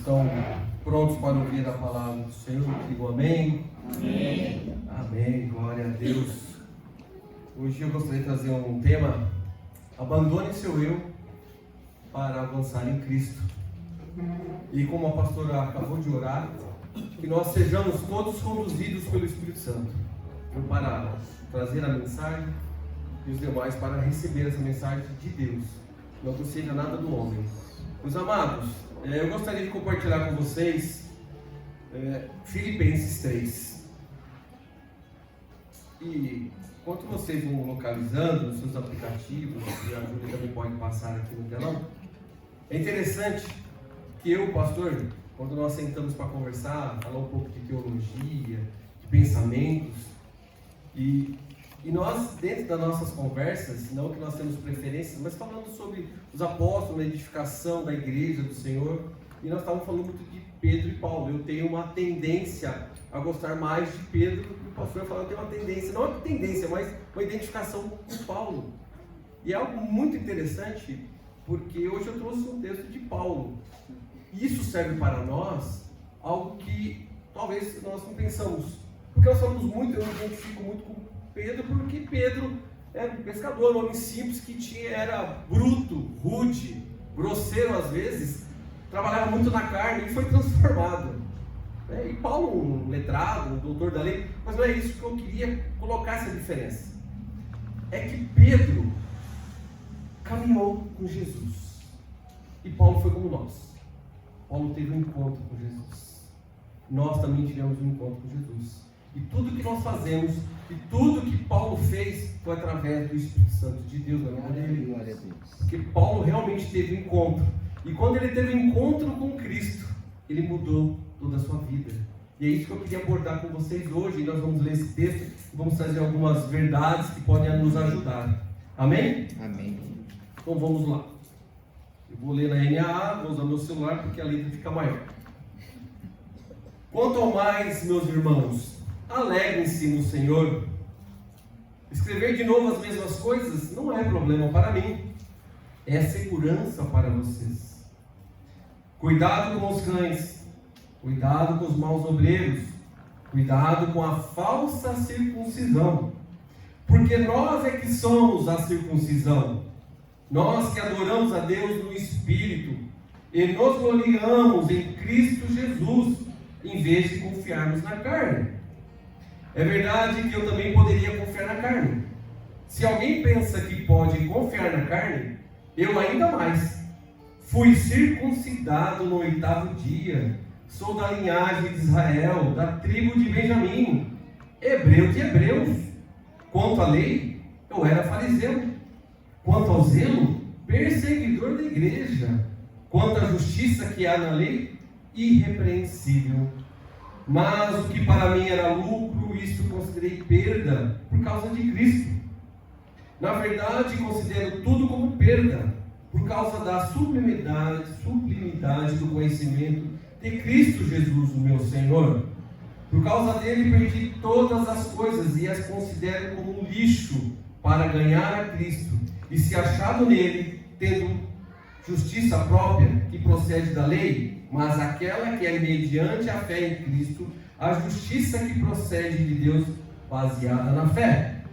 Estão prontos para ouvir a palavra do Senhor? Digo amém. Amém. Amém, glória a Deus. Hoje eu gostaria de trazer um tema: abandone seu eu para avançar em Cristo. E como a pastora acabou de orar, que nós sejamos todos conduzidos pelo Espírito Santo. Eu para trazer a mensagem e os demais para receber essa mensagem de Deus, não que seja nada do homem. Meus amados, eu gostaria de compartilhar com vocês Filipenses 3. E enquanto vocês vão localizando nos seus aplicativos, e a Júlia também pode passar aqui no telão, é interessante que eu, pastor, quando nós sentamos para conversar, falar um pouco de teologia, de pensamentos, e nós, dentro das nossas conversas, não que nós temos preferências, mas falando sobre os apóstolos, a edificação da igreja do Senhor, e nós estávamos falando muito de Pedro e Paulo. Eu tenho uma tendência a gostar mais de Pedro, e o pastor falou que eu tenho uma tendência, não é uma tendência, mas uma identificação com Paulo. E é algo muito interessante, porque hoje eu trouxe um texto de Paulo. E isso serve para nós, algo que talvez nós não pensamos. Porque nós falamos muito, eu me identifico muito com Pedro, porque Pedro era um pescador, um homem simples que era bruto, rude, grosseiro às vezes, trabalhava muito na carne e foi transformado. E Paulo, um letrado, um doutor da lei, mas não é isso que eu queria colocar essa diferença. É que Pedro caminhou com Jesus e Paulo foi como nós. Paulo teve um encontro com Jesus. Nós também tivemos um encontro com Jesus. E tudo que nós fazemos, e tudo que Paulo fez, foi através do Espírito Santo de Deus na vida dele. Glória a Deus. Porque Paulo realmente teve um encontro. E quando ele teve um encontro com Cristo, ele mudou toda a sua vida. E é isso que eu queria abordar com vocês hoje. E nós vamos ler esse texto e vamos trazer algumas verdades que podem nos ajudar. Amém? Amém. Então vamos lá. Eu vou ler na NAA, vou usar meu celular porque a letra fica maior. Quanto ao mais, meus irmãos, alegrem-se no Senhor. Escrever de novo as mesmas coisas não é problema para mim. É segurança para vocês. Cuidado com os cães. Cuidado com os maus obreiros. Cuidado com a falsa circuncisão. Porque nós é que somos a circuncisão. Nós que adoramos a Deus no Espírito e nos gloriamos em Cristo Jesus, em vez de confiarmos na carne. É verdade que eu também poderia confiar na carne. Se alguém pensa que pode confiar na carne, eu ainda mais. Fui circuncidado no 8º dia, sou da linhagem de Israel, da tribo de Benjamim, hebreu de hebreus. Quanto à lei, eu era fariseu. Quanto ao zelo, perseguidor da igreja. Quanto à justiça que há na lei, irrepreensível. Mas o que para mim era lucro, isto considerei perda por causa de Cristo. Na verdade, considero tudo como perda, por causa da sublimidade do conhecimento de Cristo Jesus, o meu Senhor. Por causa dele perdi todas as coisas e as considero como um lixo para ganhar a Cristo e se achado nele, tendo justiça própria que procede da lei, mas aquela que é mediante a fé em Cristo, a justiça que procede de Deus baseada na fé.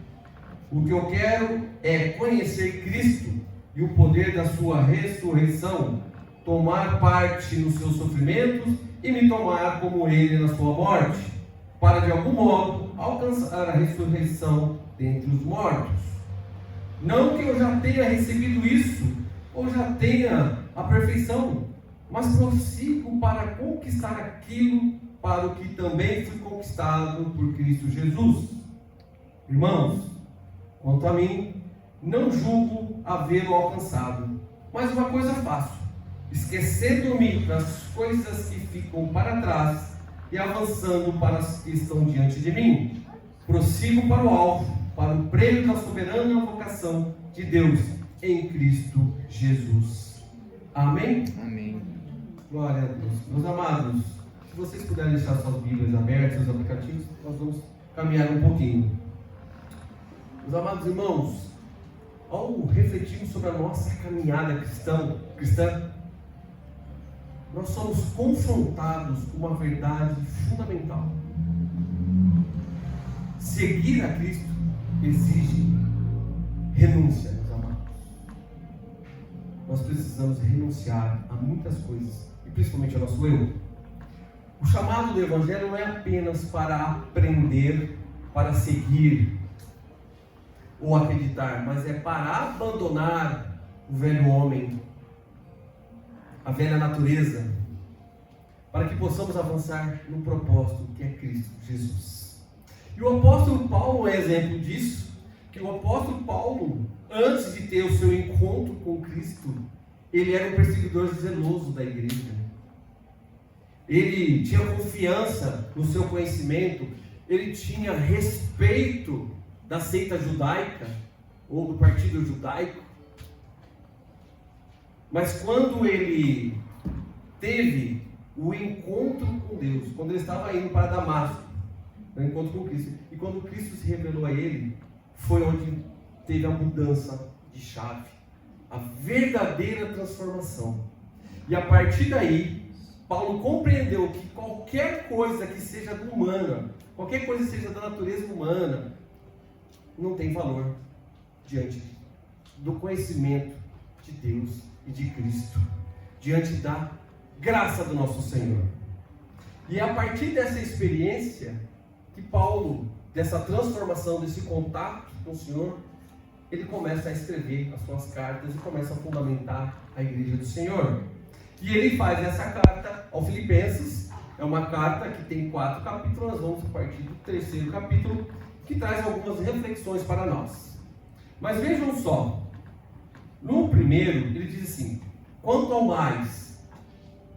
O que eu quero é conhecer Cristo e o poder da sua ressurreição, tomar parte nos seus sofrimentos e me tomar como ele na sua morte, para de algum modo alcançar a ressurreição dentre os mortos. Não que eu já tenha recebido isso, ou já tenha a perfeição, mas prossigo para conquistar aquilo para o que também fui conquistado por Cristo Jesus. Irmãos, quanto a mim, não julgo havê-lo alcançado, mas uma coisa faço, esquecendo-me das coisas que ficam para trás e avançando para as que estão diante de mim, prossigo para o alvo, para o prêmio da soberana vocação de Deus em Cristo Jesus. Amém? Amém. Glória a Deus. Meus amados, se vocês puderem deixar suas Bíblias abertas, seus aplicativos, nós vamos caminhar um pouquinho. Meus amados irmãos, ao refletirmos sobre a nossa caminhada cristã, nós somos confrontados com uma verdade fundamental. Seguir a Cristo exige renúncia, meus amados. Nós precisamos renunciar a muitas coisas, e principalmente ao nosso eu. O chamado do Evangelho não é apenas para aprender, para seguir ou acreditar, mas é para abandonar o velho homem, a velha natureza, para que possamos avançar no propósito que é Cristo Jesus. E o apóstolo Paulo é exemplo disso, que o apóstolo Paulo, antes de ter o seu encontro com Cristo, ele era um perseguidor zeloso da igreja. Ele tinha confiança no seu conhecimento, ele tinha respeito da seita judaica, ou do partido judaico. Mas quando ele teve o encontro com Deus, quando ele estava indo para Damasco, o encontro com Cristo, e quando Cristo se revelou a ele, foi onde teve a mudança de chave, a verdadeira transformação. E a partir daí, Paulo compreendeu que qualquer coisa que seja humana, qualquer coisa que seja da natureza humana, não tem valor diante do conhecimento de Deus e de Cristo, diante da graça do nosso Senhor. E é a partir dessa experiência que Paulo, dessa transformação, desse contato com o Senhor, ele começa a escrever as suas cartas e começa a fundamentar a igreja do Senhor. E ele faz essa carta aos Filipenses. É uma carta que tem 4 capítulos. Nós vamos partir do 3º capítulo, que traz algumas reflexões para nós. Mas vejam só, no primeiro ele diz assim: quanto ao mais,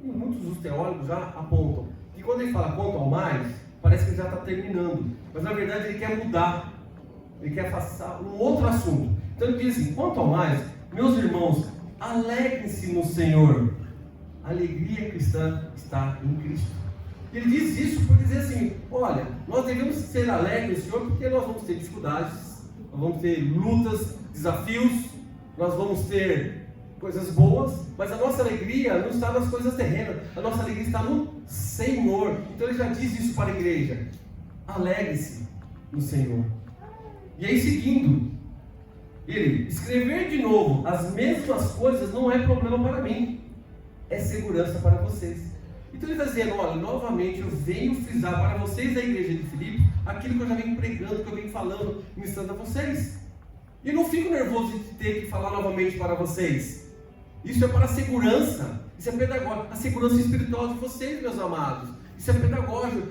e muitos dos teólogos já apontam que quando ele fala quanto ao mais, parece que ele já está terminando, mas na verdade ele quer mudar, ele quer passar um outro assunto. Então ele diz assim: quanto ao mais, meus irmãos, alegrem-se no Senhor. A alegria cristã está em Cristo. Ele diz isso por dizer assim: olha, nós devemos ser alegres no Senhor, porque nós vamos ter dificuldades, nós vamos ter lutas, desafios, nós vamos ter coisas boas, mas a nossa alegria não está nas coisas terrenas, a nossa alegria está no Senhor. Então ele já diz isso para a igreja: alegre-se no Senhor. E aí, seguindo, ele: escrever de novo as mesmas coisas não é problema para mim, é segurança para vocês. Então ele está dizendo: olha, novamente eu venho frisar para vocês da igreja de Filipe aquilo que eu já venho pregando, que eu venho falando, ministrando a vocês. E não fico nervoso de ter que falar novamente para vocês. Isso é para a segurança, isso é pedagógico, a segurança espiritual de vocês, meus amados. Isso é pedagógico.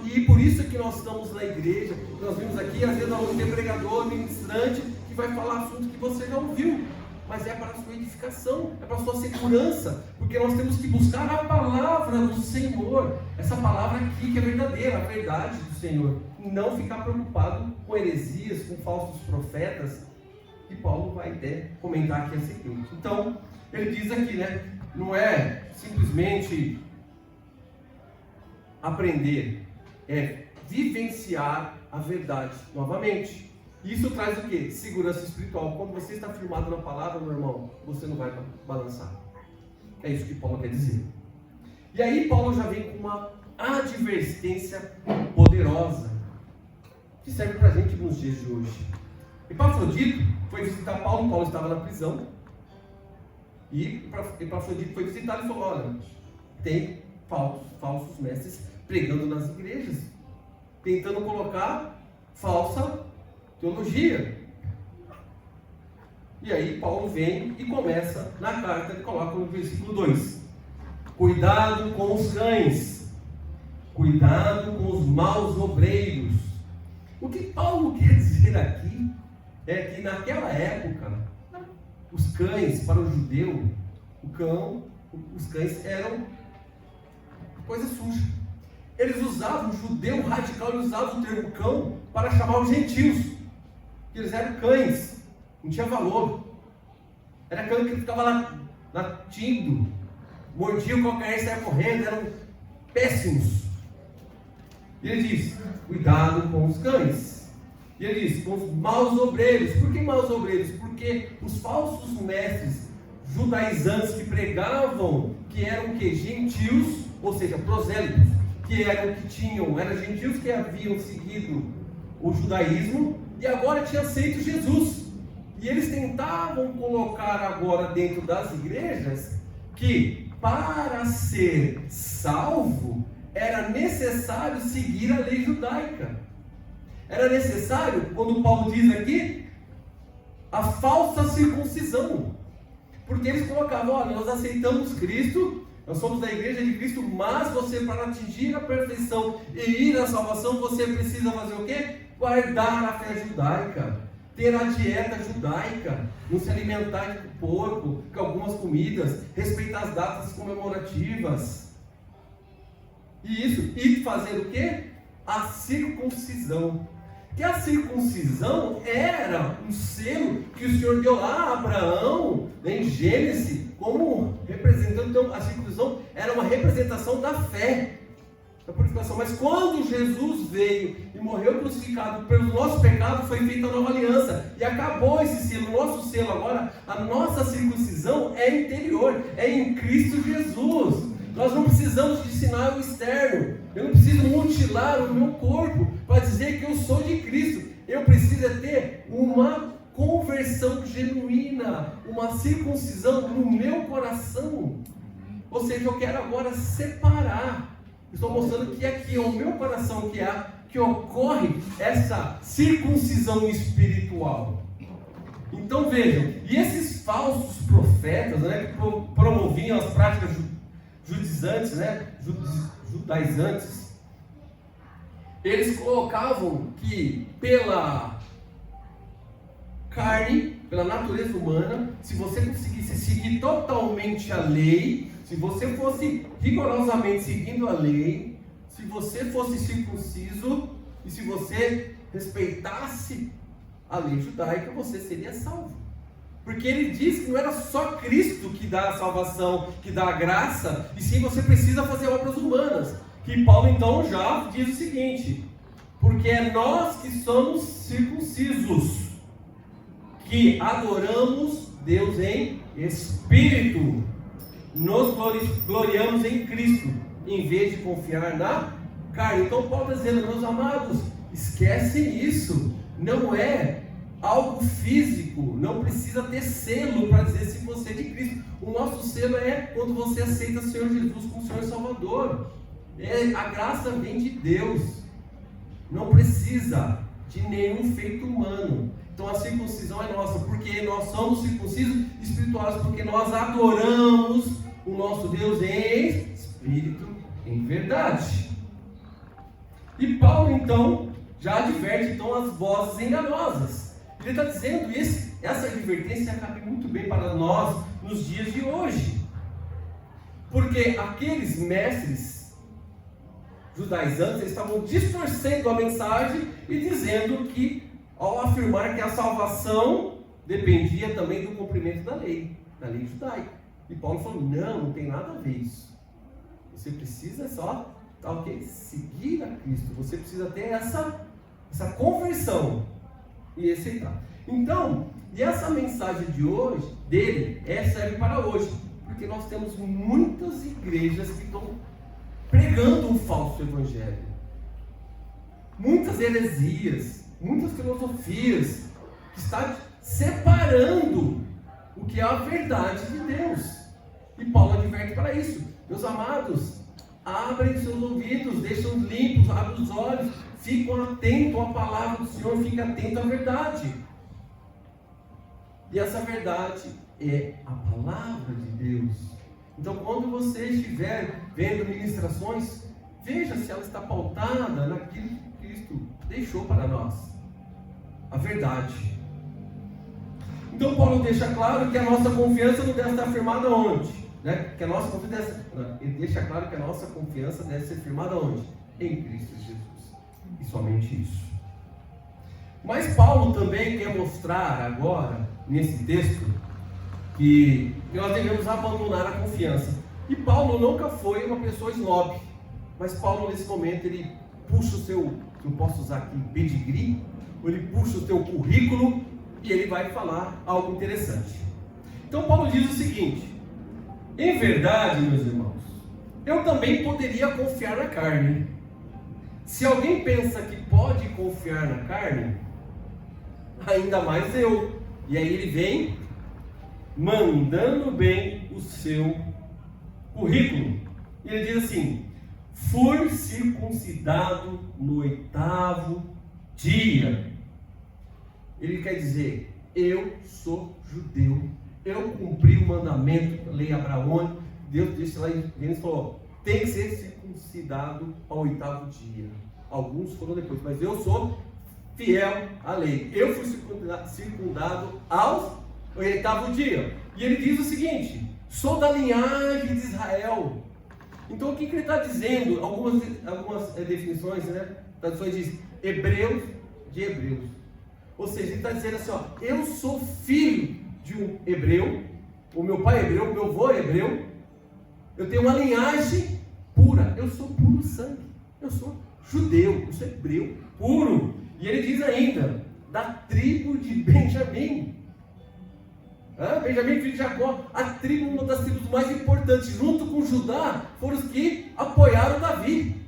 E por isso que nós estamos na igreja, nós vimos aqui, às vezes nós vamos ter pregador, ministrante, que vai falar assunto que você já ouviu. Mas é para a sua edificação, é para a sua segurança, porque nós temos que buscar a palavra do Senhor, essa palavra aqui que é verdadeira, a verdade do Senhor, e não ficar preocupado com heresias, com falsos profetas, que Paulo vai até comentar aqui a seguir. Então, ele diz aqui, né, não é simplesmente aprender, é vivenciar a verdade novamente. Isso traz o quê? Segurança espiritual. Quando você está firmado na palavra, meu irmão, você não vai balançar. É isso que Paulo quer dizer. E aí Paulo já vem com uma advertência poderosa, que serve para a gente nos dias de hoje. Epafrodito foi visitar Paulo. Paulo estava na prisão, e Epafrodito foi visitar e falou: olha, tem falsos mestres pregando nas igrejas, tentando colocar falsa teologia. E aí Paulo vem e começa na carta, ele coloca no versículo 2: cuidado com os cães, cuidado com os maus obreiros. O que Paulo quer dizer aqui é que naquela época, os cães, para o judeu, os cães eram coisa suja. Eles usavam, o judeu radical, ele usava o termo cão para chamar os gentios. Eles eram cães, não tinha valor. Era cão que ficava lá latindo, mordia o calcanhar e saia correndo, eram péssimos. E ele diz: cuidado com os cães. E ele diz: com os maus obreiros. Por que maus obreiros? Porque os falsos mestres judaizantes que pregavam que eram que gentios, ou seja, prosélitos, que eram gentios que haviam seguido o judaísmo e agora tinham aceito Jesus. E eles tentavam colocar agora dentro das igrejas que para ser salvo era necessário seguir a lei judaica. Era necessário, quando Paulo diz aqui, a falsa circuncisão. Porque eles colocavam, olha, nós aceitamos Cristo, nós somos da igreja de Cristo, mas você, para atingir a perfeição e ir à salvação, você precisa fazer o quê? Guardar a fé judaica, ter a dieta judaica, não se alimentar de porco, com algumas comidas, respeitar as datas comemorativas. E fazer o quê? A circuncisão. Que a circuncisão era um selo que o Senhor deu lá a Abraão, em Gênesis, como representando. Então, a circuncisão era uma representação da fé, da purificação. Mas quando Jesus veio e morreu crucificado pelo nosso pecado, foi feita a nova aliança e acabou esse selo. O nosso selo agora, a nossa circuncisão é interior, é em Cristo Jesus. Nós não precisamos de sinal externo. Eu não preciso mutilar o meu corpo para dizer que eu sou de Cristo. Eu preciso ter uma conversão genuína, uma circuncisão no meu coração. Ou seja, eu quero agora separar. Estou mostrando que aqui é o meu coração que ocorre essa circuncisão espiritual. Então vejam, e esses falsos profetas, né, que promoviam as práticas judaizantes, eles colocavam que pela carne, pela natureza humana, se você conseguisse seguir totalmente a lei, se você fosse rigorosamente seguindo a lei, se você fosse circunciso e se você respeitasse a lei judaica, você seria salvo. Porque ele diz que não era só Cristo que dá a salvação, que dá a graça, e sim você precisa fazer obras humanas. Que Paulo então já diz o seguinte: porque é nós que somos circuncisos, que adoramos Deus em espírito, nos gloriamos em Cristo, em vez de confiar na carne. Então Paulo está dizendo, meus amados, esquecem isso, não é algo físico, não precisa ter selo para dizer se você é de Cristo. O nosso selo é quando você aceita o Senhor Jesus como Senhor e Salvador. A graça vem de Deus, não precisa de nenhum feito humano. Então a circuncisão é nossa, porque nós somos circuncisos espirituais, porque nós adoramos o nosso Deus em espírito, em verdade. E Paulo então já adverte então as vozes enganosas. Ele está dizendo isso, essa advertência cabe muito bem para nós nos dias de hoje. Porque aqueles mestres judaizantes estavam distorcendo a mensagem e dizendo que, ao afirmar que a salvação dependia também do cumprimento da lei judaica. E Paulo falou, não tem nada a ver isso. Você precisa só seguir a Cristo. Você precisa ter essa conversão e aceitar. Então, e essa mensagem de hoje, dele, serve para hoje, porque nós temos muitas igrejas que estão pregando um falso evangelho, muitas heresias, muitas filosofias, que está separando o que é a verdade de Deus. E Paulo adverte para isso. Meus amados, abrem seus ouvidos, deixam limpos, abrem os olhos, ficam atentos à palavra do Senhor, fiquem atentos à verdade. E essa verdade é a palavra de Deus. Então, quando você estiver vendo ministrações, veja se ela está pautada naquilo que Cristo deixou para nós, a verdade. Então, Paulo deixa claro que a nossa confiança não deve estar firmada onde? Que a nossa confiança, ele deixa claro que a nossa confiança deve ser firmada onde? Em Cristo Jesus. E somente isso. Mas Paulo também quer mostrar agora, nesse texto, que nós devemos abandonar a confiança. E Paulo nunca foi uma pessoa snob. Mas Paulo, nesse momento, ele puxa o seu, eu posso usar aqui, pedigree, ou ele puxa o seu currículo e ele vai falar algo interessante. Então Paulo diz o seguinte: Em verdade, meus irmãos, eu também poderia confiar na carne. Se alguém pensa que pode confiar na carne, ainda mais eu. E aí ele vem mandando bem o seu currículo. E ele diz assim: fui circuncidado no 8º dia. Ele quer dizer, eu sou judeu, eu cumpri o mandamento, a lei abraônica. Deus disse lá em Gênesis, falou, tem que ser circuncidado ao 8º dia. Alguns foram depois, mas eu sou fiel à lei. Eu fui circundado ao 8º dia. E ele diz o seguinte: sou da linhagem de Israel. Então o que ele está dizendo? Algumas definições, né? Traduções dizem hebreus de hebreus. Ou seja, ele está dizendo assim, ó, eu sou filho de um hebreu, o meu pai é hebreu, o meu avô é hebreu, eu tenho uma linhagem pura, eu sou puro sangue, eu sou judeu, eu sou hebreu puro. E ele diz ainda, da tribo de Benjamim. Benjamim, filho de Jacó, a tribo, uma das tribos mais importantes, junto com Judá, foram os que apoiaram Davi,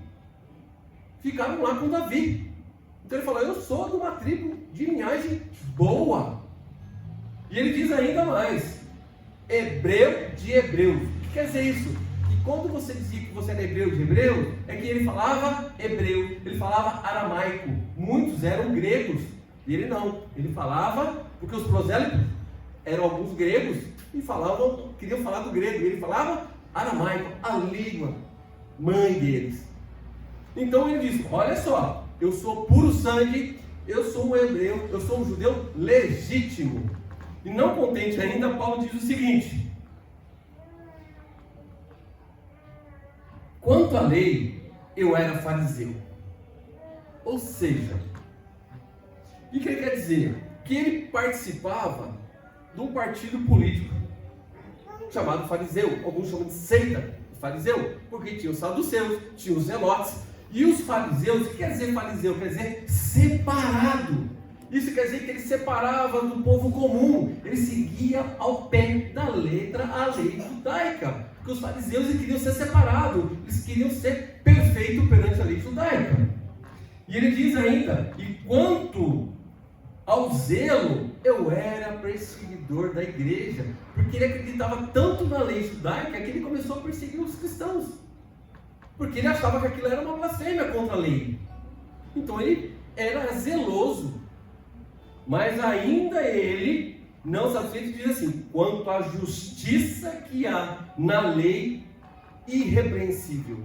ficaram lá com Davi. Então ele fala, eu sou de uma tribo de linhagem boa. E ele diz ainda mais, hebreu de hebreus. O que quer dizer isso? Que quando você dizia que você era hebreu de hebreus, é que ele falava hebreu, ele falava aramaico. Muitos eram gregos, e ele não. Ele falava, porque os prosélitos eram alguns gregos, e queriam falar do grego, e ele falava aramaico, a língua mãe deles. Então ele diz, olha só, eu sou puro sangue, eu sou um hebreu, eu sou um judeu legítimo. E não contente ainda, Paulo diz o seguinte: quanto à lei, eu era fariseu. Ou seja, o que ele quer dizer? Que ele participava de um partido político chamado fariseu. Alguns chamam de seita fariseu, porque tinha os saduceus, tinha os zelotes. E os fariseus, o que quer dizer fariseu? Quer dizer separado. Isso quer dizer que ele separava do povo comum. Ele seguia ao pé da letra a lei judaica. Porque os fariseus queriam ser separados. Eles queriam ser perfeitos perante a lei judaica. E ele diz ainda, e quanto ao zelo, eu era perseguidor da igreja. Porque ele acreditava tanto na lei judaica que ele começou a perseguir os cristãos. Porque ele achava que aquilo era uma blasfêmia contra a lei. Então ele era zeloso. Mas ainda ele, não satisfeito, diz assim, quanto à justiça que há na lei, irrepreensível.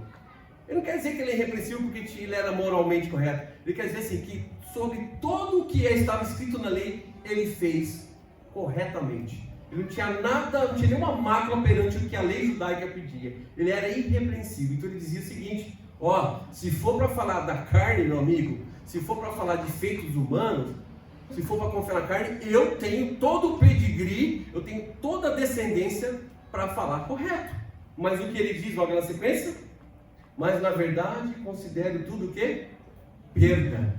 Ele não quer dizer que ele é irrepreensível porque ele era moralmente correto. Ele quer dizer assim, que sobre todo o que estava escrito na lei, ele fez corretamente. Ele não tinha nada, não tinha nenhuma mácula perante o que a lei judaica pedia. Ele era irrepreensível. Então ele dizia o seguinte, ó, se for para falar da carne, meu amigo, se for para falar de feitos humanos, se for para confiar na carne, eu tenho todo o pedigree, eu tenho toda a descendência para falar correto. Mas o que ele diz logo na sequência? Mas na verdade considero tudo o quê? Perda.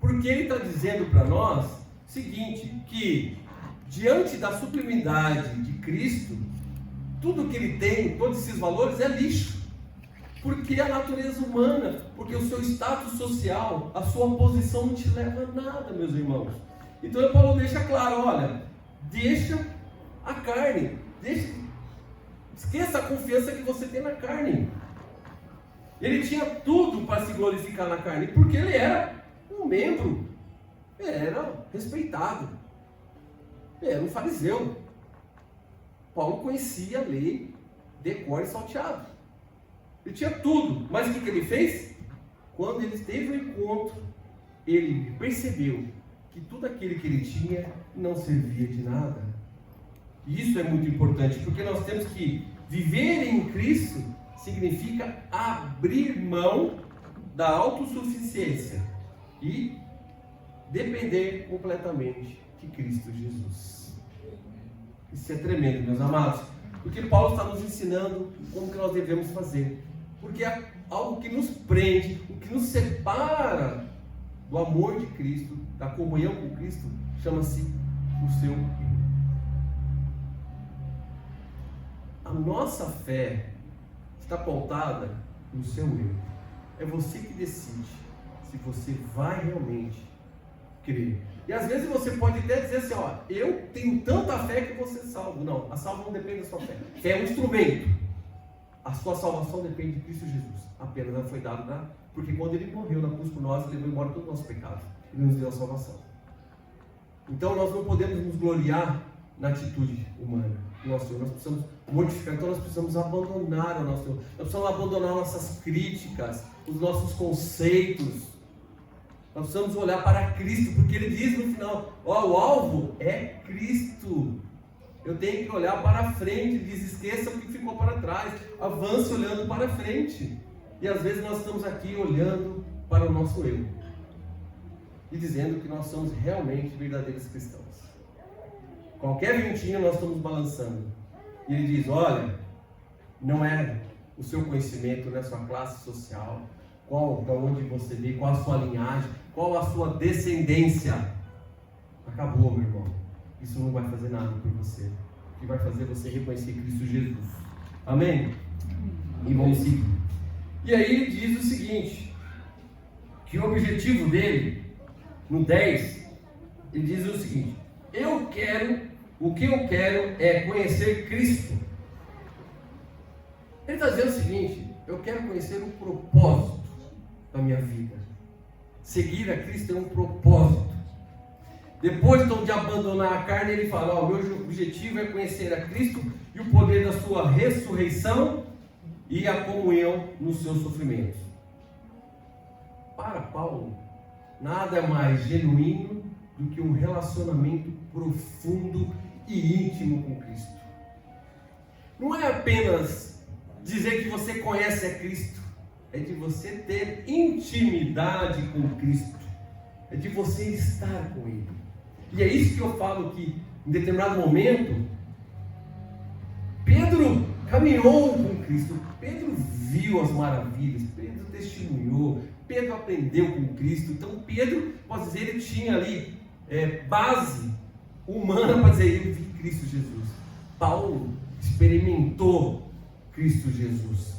Porque ele está dizendo para nós o seguinte, que diante da sublimidade de Cristo, tudo que ele tem, todos esses valores é lixo. Porque a natureza humana, porque o seu status social, a sua posição não te leva a nada, meus irmãos. Então o Paulo deixa claro, olha, deixa a carne, esqueça a confiança que você tem na carne. Ele tinha tudo para se glorificar na carne, porque ele era um membro, ele era respeitado, ele era um fariseu. Paulo conhecia a lei de cor e salteado. Ele tinha tudo, mas o que ele fez? Quando ele teve um encontro, ele percebeu que tudo aquilo que ele tinha não servia de nada. E isso é muito importante, porque nós temos que viver em Cristo significa abrir mão da autossuficiência e depender completamente de Cristo Jesus. Isso é tremendo, meus amados, porque Paulo está nos ensinando como que nós devemos fazer. Porque é algo que nos prende, o que nos separa do amor de Cristo, da comunhão com Cristo, chama-se o seu A nossa fé está pautada no seu eu. É você que decide se você vai realmente crer. E às vezes você pode até dizer assim, ó, eu tenho tanta fé que você salvo. Não, a salvação não depende da sua fé. Fé é um instrumento. A sua salvação depende de Cristo Jesus. Apenas ela foi dada, porque quando Ele morreu na cruz por nós, Ele levou embora todo o nosso pecado. Ele nos deu a salvação. Então nós não podemos nos gloriar na atitude humana do nosso Senhor. Nós precisamos mortificar. Então nós precisamos abandonar o nosso Senhor. Nós precisamos abandonar nossas críticas, os nossos conceitos. Nós precisamos olhar para Cristo, porque Ele diz no final, ó, o alvo é Cristo. Eu tenho que olhar para frente. Ele diz, esqueça o que ficou para trás, avance olhando para frente. E às vezes nós estamos aqui olhando para o nosso eu e dizendo que nós somos realmente verdadeiros cristãos. Qualquer ventinho nós estamos balançando. E Ele diz, olha, não é o seu conhecimento, não é a sua classe social, para onde você veio, qual a sua linhagem, qual a sua descendência. Acabou, meu irmão. Isso não vai fazer nada por você. O que vai fazer é você reconhecer Cristo Jesus. Amém? E vamos seguir. E aí ele diz o seguinte, que o objetivo dele, no 10, ele diz o seguinte, o que eu quero é conhecer Cristo. Ele está dizendo o seguinte, eu quero conhecer o propósito da minha vida. Seguir a Cristo é um propósito. Depois então de abandonar a carne, ele fala, ó, meu objetivo é conhecer a Cristo e o poder da sua ressurreição e a comunhão nos seus sofrimentos. Para Paulo, nada é mais genuíno do que um relacionamento profundo e íntimo com Cristo. Não é apenas dizer que você conhece a Cristo, é de você ter intimidade com Cristo, é de você estar com Ele. E é isso que eu falo que, em determinado momento, Pedro caminhou com Cristo, Pedro viu as maravilhas, Pedro testemunhou, Pedro aprendeu com Cristo. Então Pedro, posso dizer, ele tinha ali base humana para dizer, eu vi Cristo Jesus. Paulo experimentou Cristo Jesus,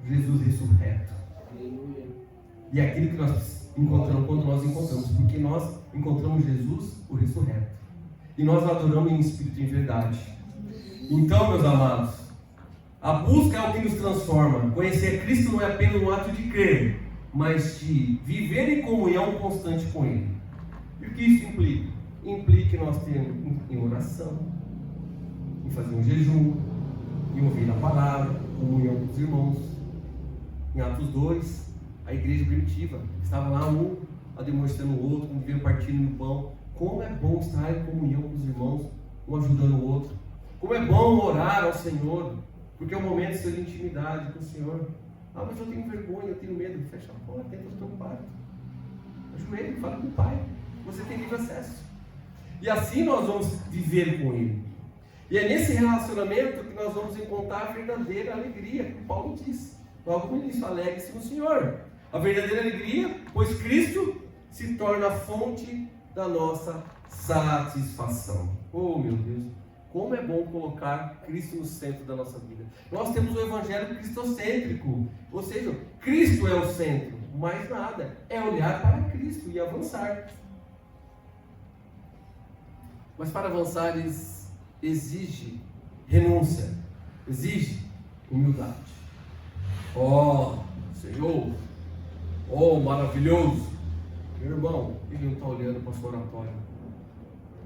Jesus ressurreto. Aleluia. E é aquilo que nós encontramos quando nós encontramos, porque nós encontramos Jesus, o ressurreto, e nós adoramos em espírito e em verdade. Então, meus amados, a busca é o que nos transforma. Conhecer Cristo não é apenas um ato de crer, mas de viver em comunhão constante com Ele. E o que isso implica? Implica que nós temos em oração, em fazer um jejum, em ouvir a palavra, comunhão com os irmãos. Em Atos 2, a igreja primitiva estava lá um demonstrando o outro, vivendo partindo no pão. Como é bom estar em comunhão com os irmãos, um ajudando o outro. Como é bom orar ao Senhor, porque é um momento de ser intimidade com o Senhor. Ah, mas eu tenho vergonha, eu tenho medo. Fecha a porta, entra no teu quarto. Ajoelha, fala com o Pai. Você tem livre acesso. E assim nós vamos viver com Ele. E é nesse relacionamento que nós vamos encontrar a verdadeira alegria, como Paulo diz. Logo no início, alegre-se no Senhor. A verdadeira alegria, pois Cristo se torna a fonte da nossa satisfação. Oh, meu Deus! Como é bom colocar Cristo no centro da nossa vida. Nós temos o evangelho cristocêntrico, ou seja, Cristo é o centro, mais nada, é olhar para Cristo e avançar. Mas para avançar exige renúncia, exige humildade. Oh, Senhor, oh, maravilhoso, meu irmão, ele não está olhando para o seu oratório.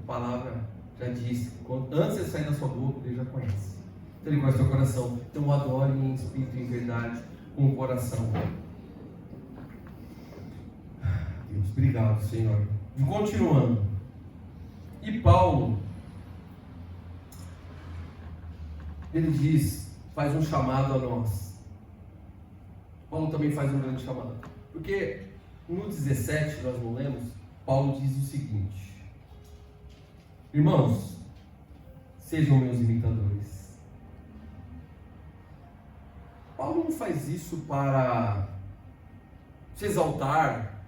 A palavra já disse, antes de sair da sua boca, ele já conhece. Então ele conhece o seu coração. Então adore em espírito e em verdade, com o coração. Deus, obrigado, Senhor. E continuando. E Paulo, ele diz, faz um chamado a nós. Paulo também faz um grande chamado. Porque no 17, nós não lemos, Paulo diz o seguinte: irmãos, sejam meus imitadores. Paulo não faz isso para se exaltar,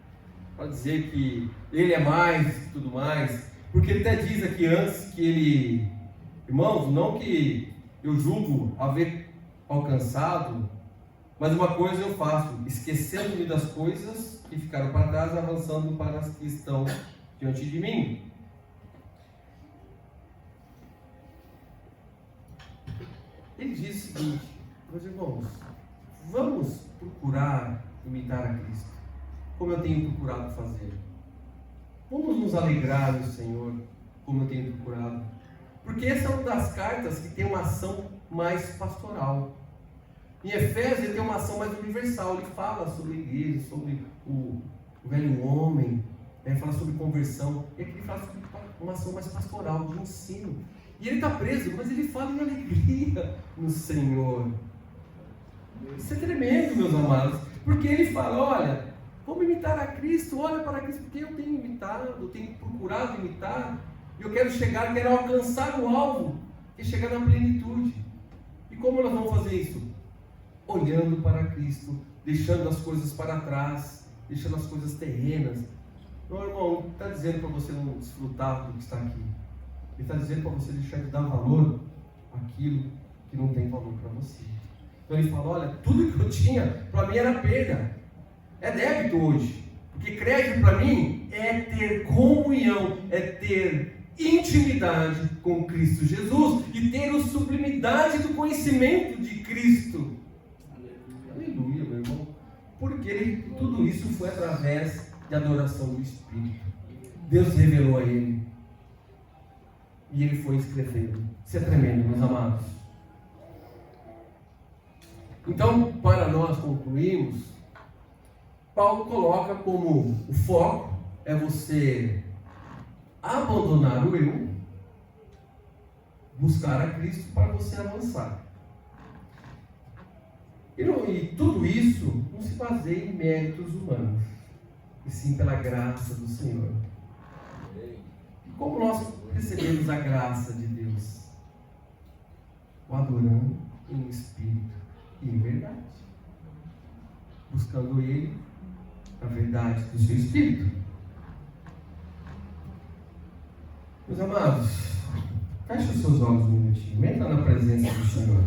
para dizer que ele é mais e tudo mais, porque ele até diz aqui antes que ele, irmãos, não que eu julgo haver alcançado, mas uma coisa eu faço, esquecendo-me das coisas que ficaram para trás, avançando para as que estão diante de mim. Ele diz o seguinte: meus irmãos, vamos procurar imitar a Cristo, como eu tenho procurado fazer. Vamos nos alegrar no Senhor, como eu tenho procurado. Porque essa é uma das cartas que tem uma ação mais pastoral. Em Efésios ele tem uma ação mais universal. Ele fala sobre a igreja, sobre o velho homem, ele fala sobre conversão. E aqui ele fala sobre uma ação mais pastoral, de ensino. E ele está preso, mas ele fala em alegria no Senhor. Isso é tremendo, meus amados. Porque ele fala, olha, vamos imitar a Cristo, olha para Cristo, porque eu tenho imitado, eu tenho procurado imitar. E eu quero chegar, quero alcançar o alvo, que é chegar na plenitude. E como nós vamos fazer isso? Olhando para Cristo, deixando as coisas para trás, deixando as coisas terrenas. Meu irmão, não está dizendo para você não desfrutar do que está aqui. Ele está dizendo para você deixar de dar valor àquilo que não tem valor para você. Então ele fala, olha, tudo que eu tinha, para mim era perda. É débito hoje. Porque crédito para mim é ter comunhão, é ter intimidade com Cristo Jesus e ter a sublimidade do conhecimento de Cristo. Aleluia, meu irmão. Porque tudo isso foi através de adoração do Espírito. Deus revelou a ele. E ele foi escrevendo. Isso é tremendo, meus amados. Então, para nós concluirmos, Paulo coloca como o foco é você abandonar o eu, buscar a Cristo para você avançar. E tudo isso não se baseia em méritos humanos, e sim pela graça do Senhor. E como nós recebemos a graça de Deus? O adorando em espírito e em verdade, buscando Ele a verdade do seu espírito. Meus amados, feche os seus olhos um minutinho, entra na presença do Senhor.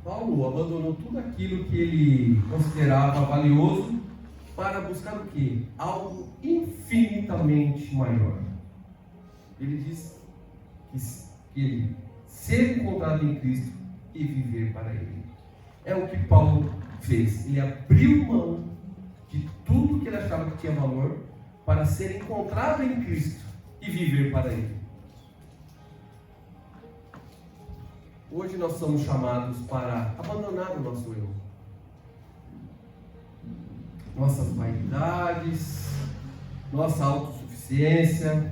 Paulo abandonou tudo aquilo que ele considerava valioso para buscar o quê? Algo infinitamente maior. Ele diz que ele ser encontrado em Cristo e viver para Ele. É o que Paulo fez. Ele abriu mão de tudo que ele achava que tinha valor para ser encontrado em Cristo e viver para Ele. Hoje nós somos chamados para abandonar o nosso eu, nossas vaidades, nossa autossuficiência,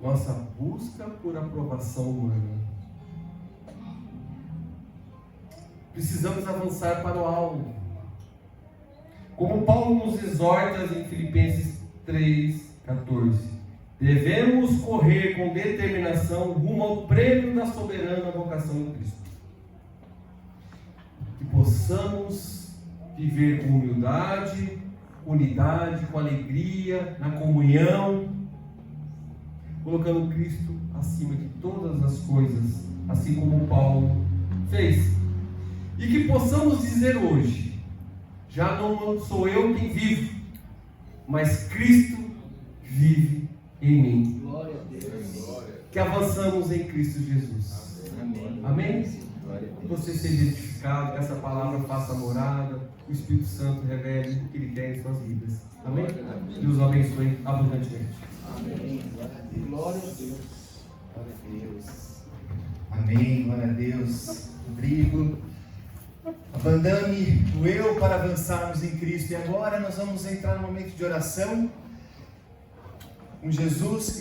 nossa busca por aprovação humana. Precisamos avançar para o alvo. Como Paulo nos exorta em Filipenses 3,14. Devemos correr com determinação rumo ao prêmio da soberana vocação em Cristo. Que possamos viver com humildade, unidade, com alegria, na comunhão, colocando Cristo acima de todas as coisas, assim como Paulo fez. E que possamos dizer hoje, já não sou eu quem vivo, mas Cristo vive em mim. Glória a Deus. Que avançamos em Cristo Jesus. Amém. Amém? Que você seja edificado, que essa palavra faça morada, o Espírito Santo revele o que Ele quer em suas vidas. Amém? Deus o abençoe abundantemente. Amém. Glória a Deus. Glória a Deus. Amém. Glória a Deus. Rodrigo. Abandone o eu para avançarmos em Cristo. E agora nós vamos entrar no momento de oração com Jesus.